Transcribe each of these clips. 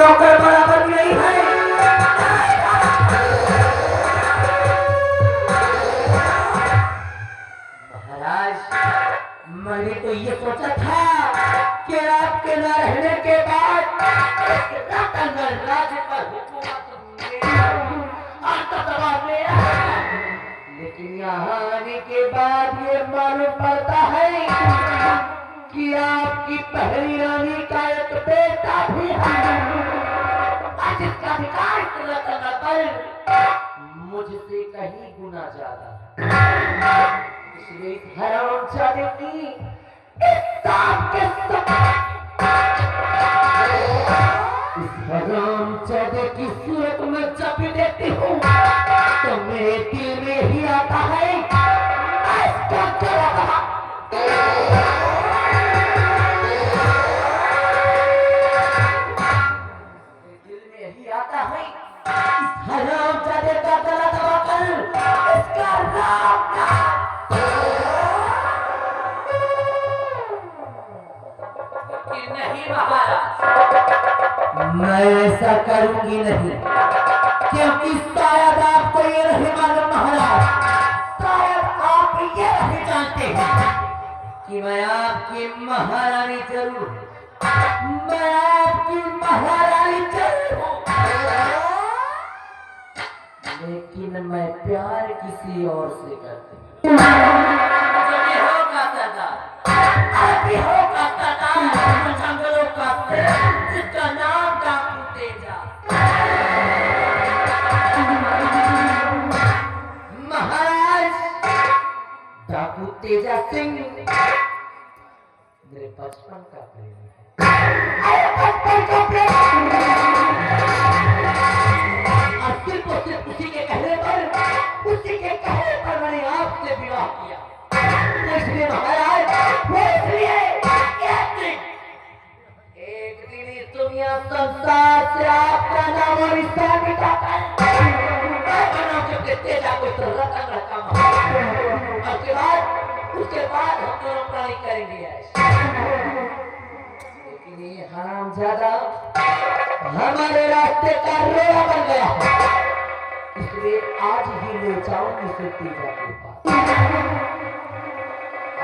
नौकर बराबर भी नहीं है। महाराज, मैंने तो ये सोचा था कि आपके न रहने के बाद राज्य पर हुकूमत मेरा, लेकिन यहाँ आने के बाद ये मालूम पड़ता है कि आपकी पहली रानी का एक बेटा भी है, जिसका विकास मुझसे कहीं गुना ज्यादा। इसलिए हरामजादे की इस हरामजादे की सूरत में जब भी देखती हूँ तो मेरे दिल में ही आता है इसका क्या दिल में ही आता है हरामजादे का गला दबाकर इसका राम नहीं महाराज, मैं ऐसा करूंगी नहीं, क्योंकि शायद आपको ये नहीं मालूम महाराज, शायद आप ये नहीं जानते हैं कि मैं आपकी महारानी जरूर, मैं आपकी महारानी जरूर हूं, लेकिन मैं प्यार किसी और से करती हूँ। जंगलों का जिसका नाम डाकू तेजा, महाराज डाकू तेजा सिंह मेरे बचपन का प्रेम है, बचपन का प्रेम, और सिर्फ उसी के कहने पर मैंने आपसे विवाह किया। इसलिए महाराज, एक दिन इस दुनिया संसार से आपका नाम और रिश्ता मिटाकर तेजा को रकम रकम, उसके बाद हम दोनों प्राणी करेंगे। लेकिन ये हरामजादा हमारे रास्ते का रोड़ा बन गया है, इसलिए आज ही ले जाऊंगी इसे तेजा के पास,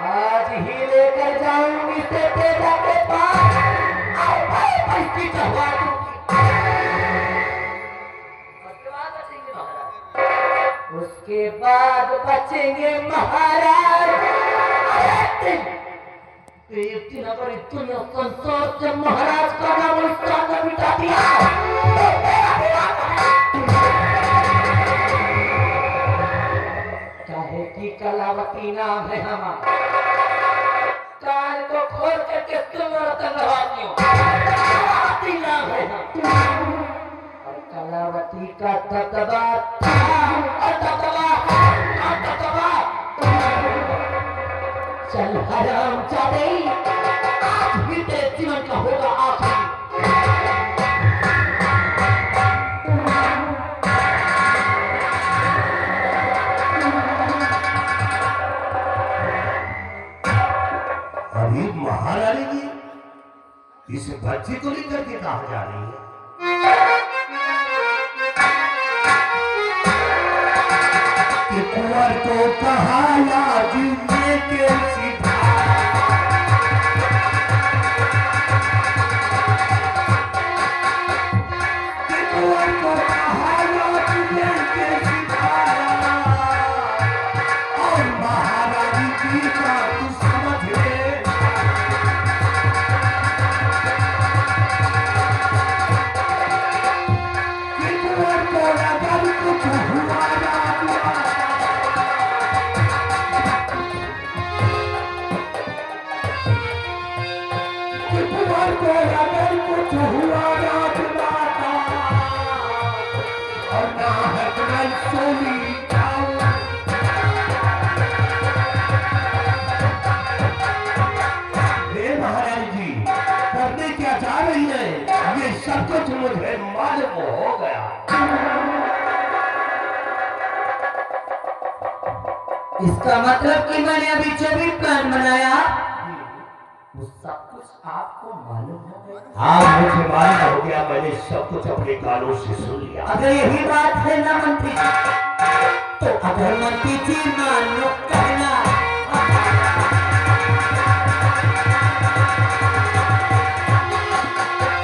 आज ही लेकर जाऊंगी इसे तेजा के पास, इसकी चढ़वा दूंगी, उसके बाद बचेंगे महाराज। एक दिन अगर इस दुनिया संसार से महाराज का नाम उसका मिटा दिया तो चाहे कि कलावती नाम है हमारा, कान को खोल करके तुम रतन कलावती नाम है हम, और कलावती का ततबा चल हरामजादे, आज भी तेरे जीवन का होगा आखिरी। अभी महारानी जी इस बच्चे को लेकर के कहा जा रही है? कि कुंवर को कहा आज लेके सीधा, कि कुंवर को कहा आज लेके सीधा, और महारानी जी का तू समझ ले, कि कुंवर को अगर कुछ हुआ अगर कुछ हुआ रात माता, और ना हटना सोनी महाराज जी करने क्या चाह रही है, ये सब कुछ मुझे मालूम हो गया। इसका मतलब कि मैंने अभी जो भी प्लान बनाया वो सब कुछ आपको आपको मालूम हो गया? हाँ मुझे मालूम हो गया, मैंने सब कुछ अपने कानों से सुन लिया। अगर यही बात है ना मंत्री जी, तो अगर मंत्री जी मानो कहना,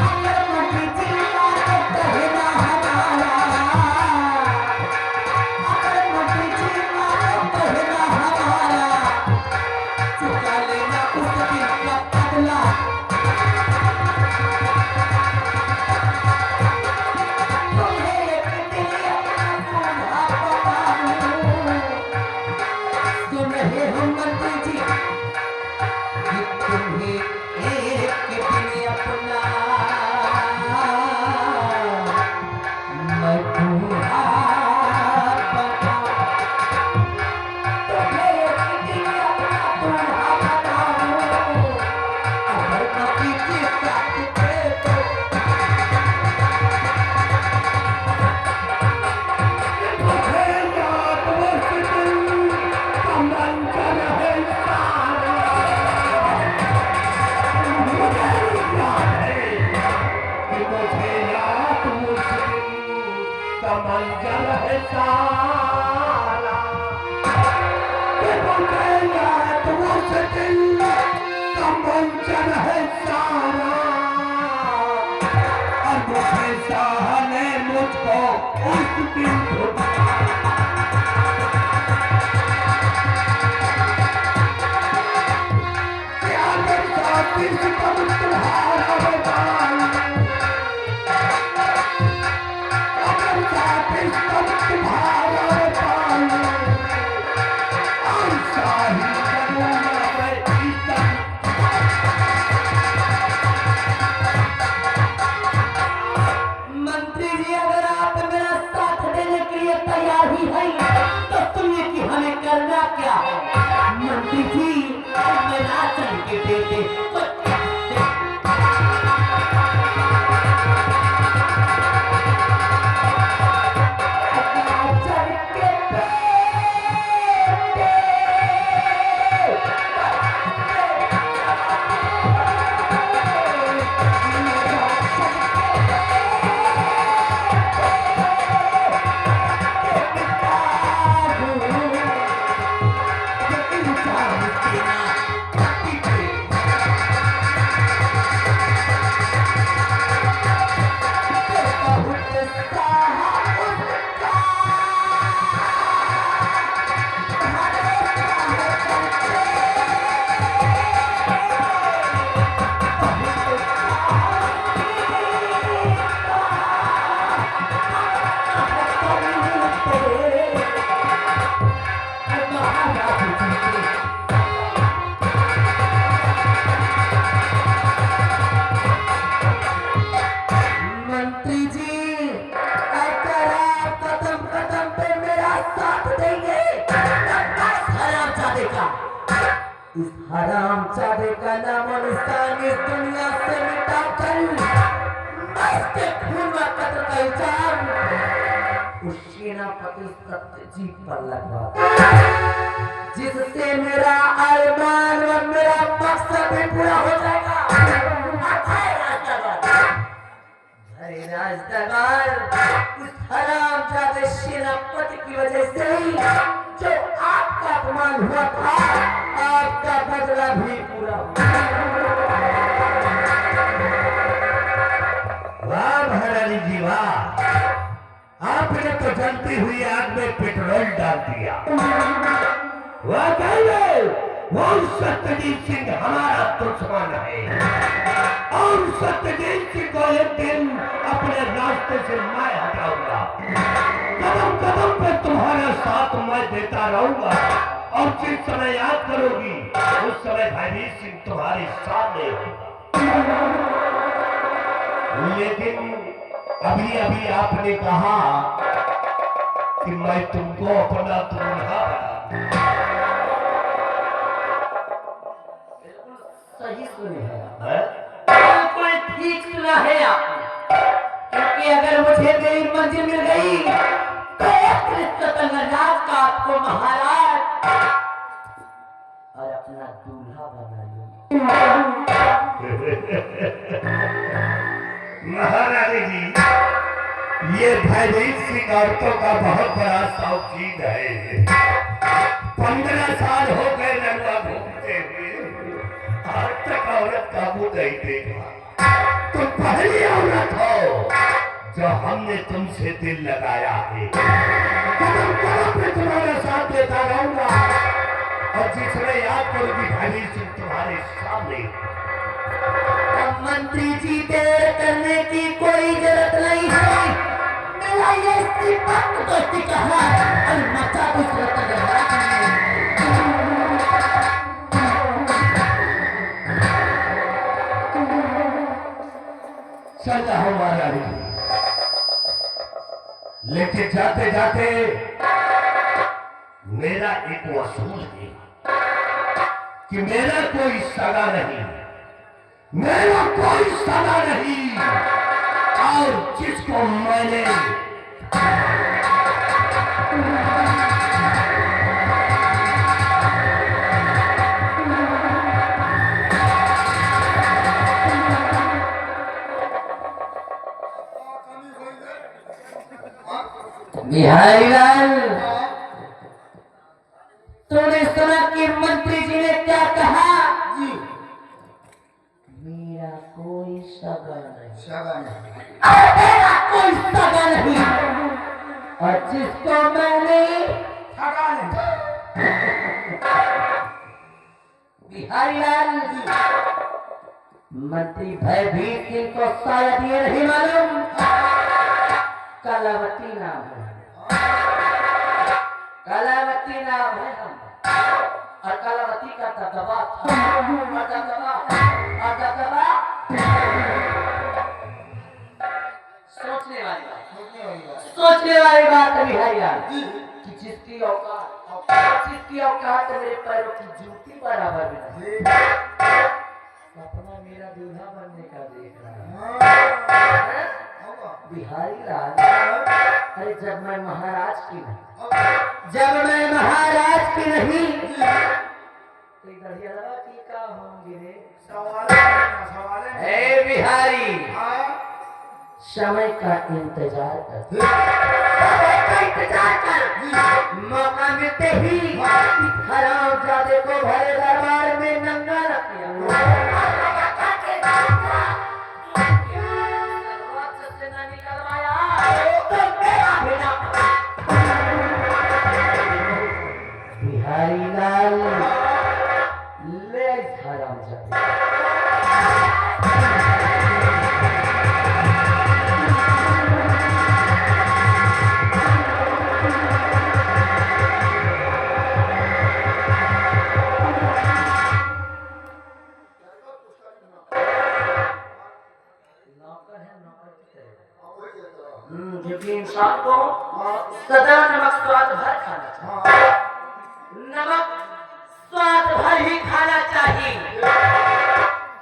अगर मंत्री जी मानो कहना हमारा, अगर मंत्री जी मानो कहना हमारा, चुका लेना उस दिन का बदला। सुन रहे हो मंत्री जी कि तुम्हें एक दिन अपना मैं दूल्हा बनाऊं, तुम्हें एक दिन अपना दूल्हा बनाऊं, अगर मंत्री जी साथ दे तो। मंजर है सारा, मुझे याद उस दिन का मंजर है सारा, और मुझे शाह ने मुझको उस दिन तुम्हारा बताऊं, तुम्हारा बताऊं, और शाही करूंगा मैं इज्जत। मंत्री जी अगर आप मेरा साथ देने के लिए तैयार ही हैं तो सुनिए कि हमें करना क्या है। मंत्री जी मैं राजन के बेटे मंत्री जी अगर आप कदम कदम पे मेरा साथ देंगे इस हराम चादे का नाम निशान इस दुनिया से मिटाकर मैं इसके खून में कत्ल का इल्जाम उस सेनापति सत्यजीत पर लगवा जिससे मेरा अरमान और मेरा मकसद भी पूरा हो जाएगा। राजदरबार इस हरामजादे सेनापति की वजह से ही जो आपका अपमान हुआ था आपका बदला भी पूरा वाह महारानी जी वाह, आपने तो जलती हुई आग में पेट्रोल डाल दिया। वह कहे वो सत्यजीत सिंह हमारा दुश्मन है और सत्यजीत सिंह को एक दिन अपने रास्ते से मैं हटाऊंगा। कदम कदम पे तुम्हारा साथ मैं देता रहूंगा और जिस समय याद करोगी उस समय भयवीर सिंह तुम्हारे सामने होगा। लेकिन अभी अभी आपने कहा कि मैं तुमको अपना दूल्हा बना। सही सुने हैं हैं? बिल्कुल ठीक सुना है आपने, क्योंकि अगर मुझे मेरी मंजिल मिल गई तो राज का आपको महाराज और अपना दूल्हा बना लूंगा। महारानी जी, ये भयभीत सिंह औरतों का बहुत बड़ा शौकीन है। 15 साल हो गए रंगा घूमते हुए, आज तक औरत का मुंह नहीं देखा। तुम पहली औरत हो जो हमने तुमसे दिल लगाया है। कदम कदम पे तुम्हारा साथ देता रहूंगा और जिसने याद करूंगी भयभीत सिंह तुम्हारे सामने। अब मंत्री जी देर करने की कोई जरूरत नहीं है। मेरा ये सिपक दोस्ती का है और मचा कुछ चलता हूँ महारानी, लेकिन जाते जाते मेरा एक वसूल है कि मेरा कोई सगा नहीं, मेरा कोई सगा नहीं, और जिसको मैंने बिहारी लाल, तूने सुना कि मंत्री जी ने क्या कहा? जी, मेरा कोई सगा नहीं, मेरा कोई सगा नहीं, और जिसको मैंने सगा नहीं। बिहारी लाल, मंत्री भयभीत सिंह को शायद ये नहीं मालूम कलावती नाम है, कलावती नाम है हम, और कलावती का दबदबा था, और दबदबा सोचने वाली बात बिहारी लाल कि जिसकी औकात मेरे पैरों की जूती बराबर नहीं, सपना मेरा दूल्हा बनने का देख रहा है बिहारी लाल। अरे जब मैं महाराज की नहीं, तो दरियाला की का होंगे रे? हे बिहारी, समय का इंतजार कर, मौका मिलते ही हरामजादे को भरे दरबार में नंगा रख दिया। बिहारी लाल, ले हरामजादे। क्योंकि इंसान को सदा नमक स्वाद भर खाना चाहिए, नमक स्वाद भर ही खाना चाहिए,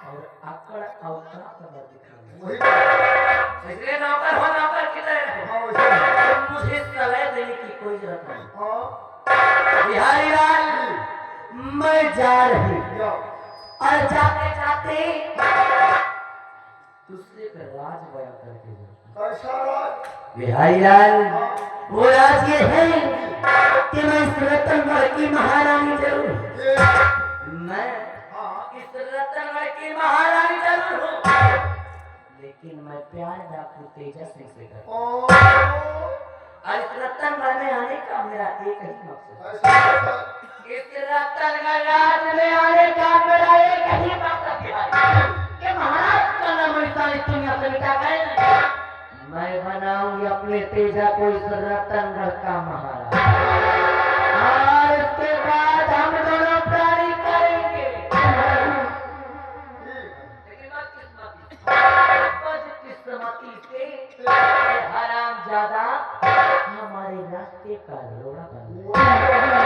और अकड़ औकात न दिखाना। इसलिए नौकर हो, नौकर की तरह मुझे सलाह देने की कोई जरूरत नहीं। बिहारी लाल, मैं जा रही और जाते जाते दूसरे का राज बयां करके बिहारी लाल, वो राज ये है कि मैं इस रतनगढ़ की महारानी जरूर हूँ, मैं इस रतनगढ़ की महारानी जरूर हूँ, लेकिन मैं प्यार डाकू तेजा सिंह से करता हूँ। और इस रतनगढ़ में आने का मेरा एक ही मकसद है, इस रतनगढ़ राज में आने का मेरा एक ही मकसद है कि महाराज का नाम सारी दुनिया से मिटा कर मैं बनाऊंगी अपने तेजा को इस रतनगढ़ का महाराज, और इसके बाद हम दोनों प्यारी करेंगे। लेकिन बदकिस्मती से हरामजादा हमारे रास्ते का रोड़ा बन गया,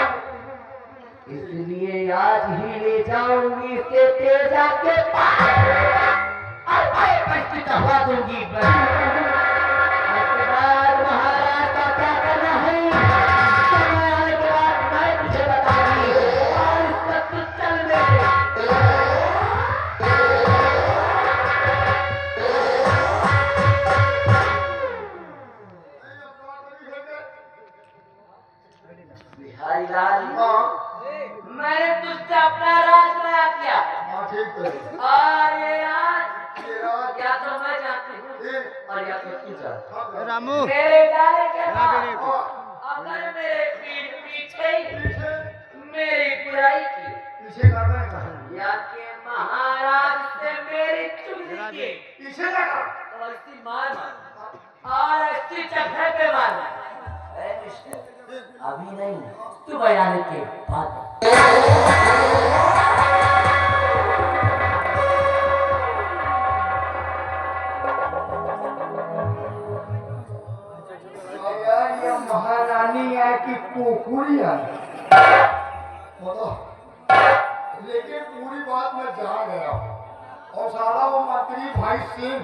इसलिए आज ही ले जाऊंगी इसे तेजा के पास और भाई बच्ची कहवा दूंगी। महाराज का क्या करना है, समय आने के बाद मैं तुझे बताऊंगी, और इसका तू चल लाल, हाँ मैंने तुझसे अपना राज बयां किया हाँ ठीक है और ये राज ये राज या तो मैं जानती हूँ ये और या तो तू जानती हाँ, है। रामू मेरे जाने के बाद हाँ, अगर मेरे पीठ पीछे ही पीछे मेरी बुराई की पीछे करना है कहाँ? या के महाराज से मेरी चुगली की पीछे जाकर तो ऐसी मार और ऐसी चक्कर पे मार। ए मिस्टर, अभी नहीं, तू बयाने के बाद। यार ये महारानी है कि कुकुरी है बताओ लेकिन पूरी बात मैं जान गया हूँ और साला वो मंत्री भाई सिंह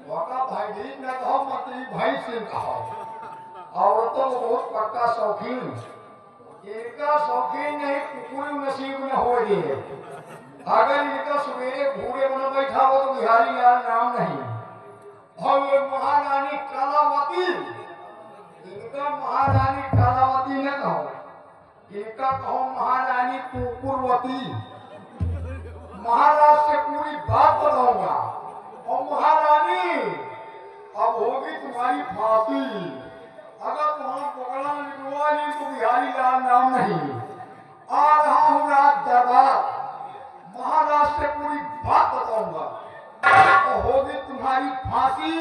वका भाई जी मैं कहा मंत्री भाई सिंह कहा औरतों को बहुत पक्का शौकीन इनका शौकीन नहीं कुकुरी नसीब में हो गए अगर इनका सवेरे घूरे बना बैठा हो तो बिहारी लाल नाम नहीं और ये महारानी कलावती इनका महारानी कलावती न कहो इनका कहो महारानी कुकुरवती महाराज से पूरी बात बताऊंगा और महारानी अब होगी तुम्हारी फांसी अगर तुम्हारा पकड़ा निकलवा नहीं तो बिहारी लाल नाम नहीं आ रहा हूँ रात दरबार महाराज से पूरी बात बताऊंगा और होगी तुम्हारी फांसी